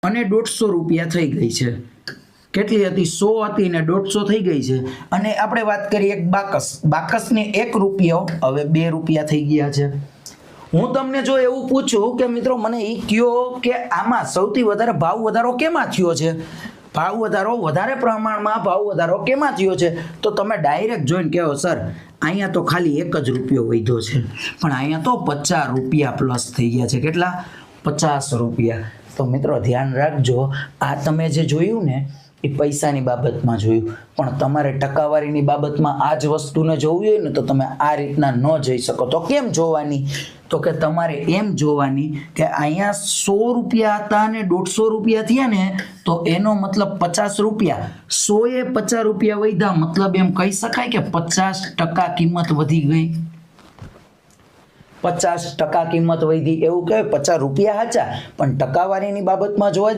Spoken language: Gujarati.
અને 150 રૂપિયા થઈ ગઈ છે। કેટલી હતી? 100 હતી ને 150 થઈ ગઈ છે। અને આપણે વાત કરીએ એક બાકસને 1 રૂપિયો હવે 2 રૂપિયા થઈ ગયા છે। હું તમને જો એવું પૂછું કે મિત્રો મને એ કયો કે આમાં સૌથી વધારે ભાવ વધારો કેમાં થયો છે, ભાવ વધારો વધારે પ્રમાણમાં ભાવ વધારો કેમાં થયો છે, તો તમે ડાયરેક્ટ જોઈને કહો સર અહીંયા તો ખાલી 1 જ રૂપિયો વધ્યો છે, પણ અહીંયા તો 50 રૂપિયા પ્લસ થઈ ગયા છે। કેટલા? 50 રૂપિયા। તો મિત્રો ધ્યાન રાખજો, આ તમે જે જોયું ને એ પૈસાની બાબતમાં જોયું, પણ તમારે ટકાવારીની બાબતમાં આ જ વસ્તુને જોવી હોય ને તો તમે આ રીતના ન જઈ શકો। તો કેમ જોવાની? તો કે તમારે એમ જોવાની કે અહીંયા 100 રૂપિયા હતા અને 150 રૂપિયા થયા ને, તો એનો મતલબ 50 રૂપિયા, 100 એ 50 રૂપિયા વધ્યા, મતલબ એમ કહી શકાય કે 50% કિંમત વધી ગઈ। 50% કિંમત વધી એવું કહેવાય। 50 રૂપિયા સાચા, પણ ટકાવારીની બાબતમાં જોવા